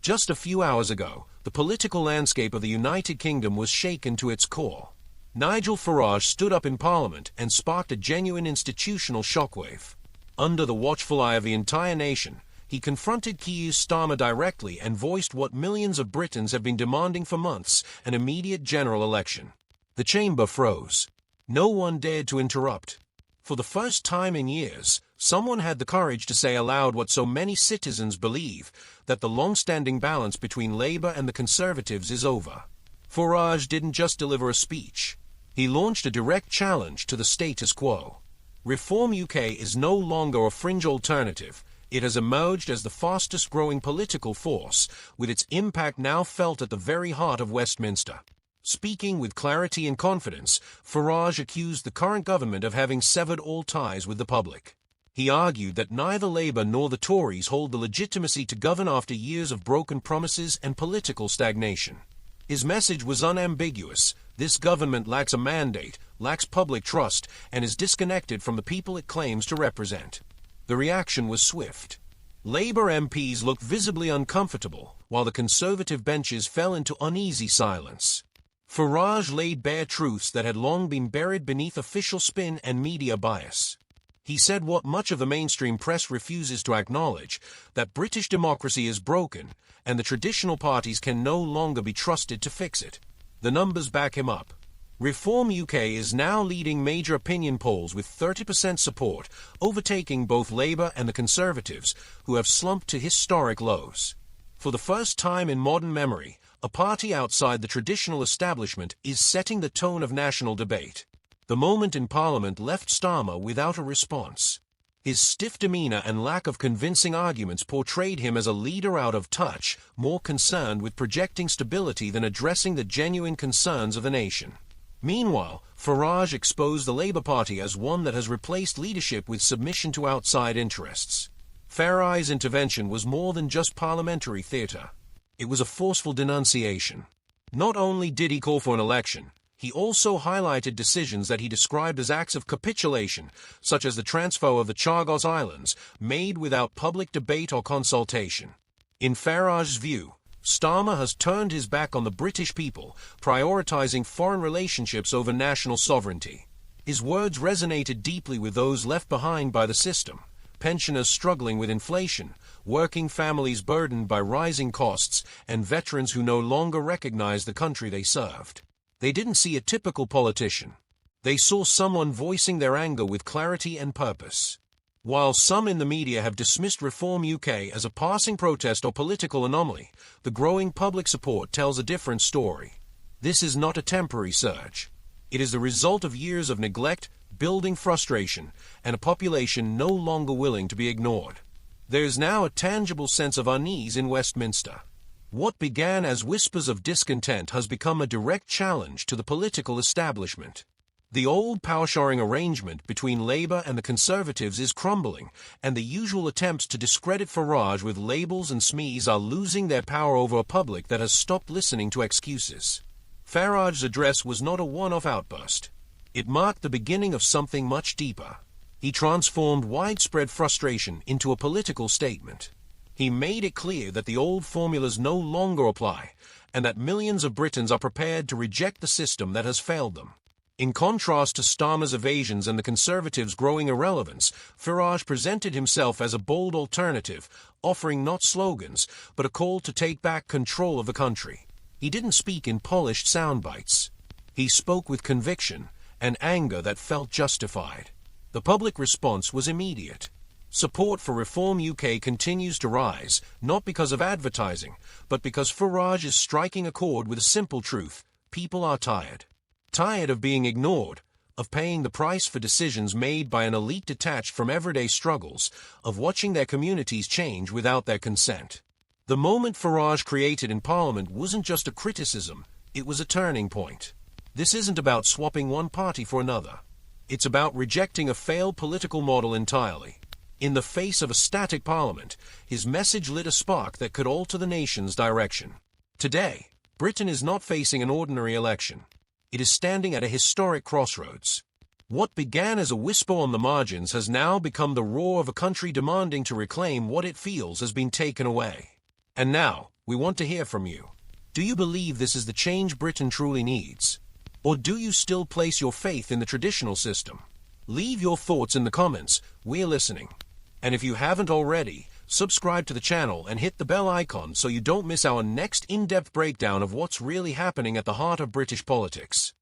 Just a few hours ago, the political landscape of the United Kingdom was shaken to its core. Nigel Farage stood up in Parliament and sparked a genuine institutional shockwave. Under the watchful eye of the entire nation, he confronted Keir Starmer directly and voiced what millions of Britons have been demanding for months: an immediate general election. The chamber froze. No one dared to interrupt. For the first time in years, someone had the courage to say aloud what so many citizens believe, that the long-standing balance between Labour and the Conservatives is over. Farage didn't just deliver a speech. He launched a direct challenge to the status quo. Reform UK is no longer a fringe alternative. It has emerged as the fastest-growing political force, with its impact now felt at the very heart of Westminster. Speaking with clarity and confidence, Farage accused the current government of having severed all ties with the public. He argued that neither Labour nor the Tories hold the legitimacy to govern after years of broken promises and political stagnation. His message was unambiguous: this government lacks a mandate, lacks public trust, and is disconnected from the people it claims to represent. The reaction was swift. Labour MPs looked visibly uncomfortable, while the Conservative benches fell into uneasy silence. Farage laid bare truths that had long been buried beneath official spin and media bias. He said what much of the mainstream press refuses to acknowledge: that British democracy is broken, and the traditional parties can no longer be trusted to fix it. The numbers back him up. Reform UK is now leading major opinion polls with 30% support, overtaking both Labour and the Conservatives, who have slumped to historic lows. For the first time in modern memory, a party outside the traditional establishment is setting the tone of national debate. The moment in Parliament left Starmer without a response. His stiff demeanour and lack of convincing arguments portrayed him as a leader out of touch, more concerned with projecting stability than addressing the genuine concerns of the nation. Meanwhile, Farage exposed the Labour Party as one that has replaced leadership with submission to outside interests. Farage's intervention was more than just parliamentary theatre. It was a forceful denunciation. Not only did he call for an election, he also highlighted decisions that he described as acts of capitulation, such as the transfer of the Chagos Islands, made without public debate or consultation. In Farage's view, Starmer has turned his back on the British people, prioritising foreign relationships over national sovereignty. His words resonated deeply with those left behind by the system: pensioners struggling with inflation, working families burdened by rising costs, and veterans who no longer recognise the country they served. They didn't see a typical politician. They saw someone voicing their anger with clarity and purpose. While some in the media have dismissed Reform UK as a passing protest or political anomaly, the growing public support tells a different story. This is not a temporary surge. It is the result of years of neglect, building frustration, and a population no longer willing to be ignored. There is now a tangible sense of unease in Westminster. What began as whispers of discontent has become a direct challenge to the political establishment. The old power-sharing arrangement between Labour and the Conservatives is crumbling, and the usual attempts to discredit Farage with labels and smees are losing their power over a public that has stopped listening to excuses. Farage's address was not a one-off outburst. It marked the beginning of something much deeper. He transformed widespread frustration into a political statement. He made it clear that the old formulas no longer apply, and that millions of Britons are prepared to reject the system that has failed them. In contrast to Starmer's evasions and the Conservatives' growing irrelevance, Farage presented himself as a bold alternative, offering not slogans, but a call to take back control of the country. He didn't speak in polished soundbites. He spoke with conviction and anger that felt justified. The public response was immediate. Support for Reform UK continues to rise, not because of advertising, but because Farage is striking a chord with a simple truth: people are tired. Tired of being ignored, of paying the price for decisions made by an elite detached from everyday struggles, of watching their communities change without their consent. The moment Farage created in Parliament wasn't just a criticism, it was a turning point. This isn't about swapping one party for another. It's about rejecting a failed political model entirely. In the face of a static Parliament, his message lit a spark that could alter the nation's direction. Today, Britain is not facing an ordinary election. It is standing at a historic crossroads. What began as a whisper on the margins has now become the roar of a country demanding to reclaim what it feels has been taken away. And now, We want to hear from you. Do you believe this is the change Britain truly needs? Or do you still place your faith in the traditional system? Leave your thoughts in the comments. We're listening. And if you haven't already, subscribe to the channel and hit the bell icon so you don't miss our next in-depth breakdown of what's really happening at the heart of British politics.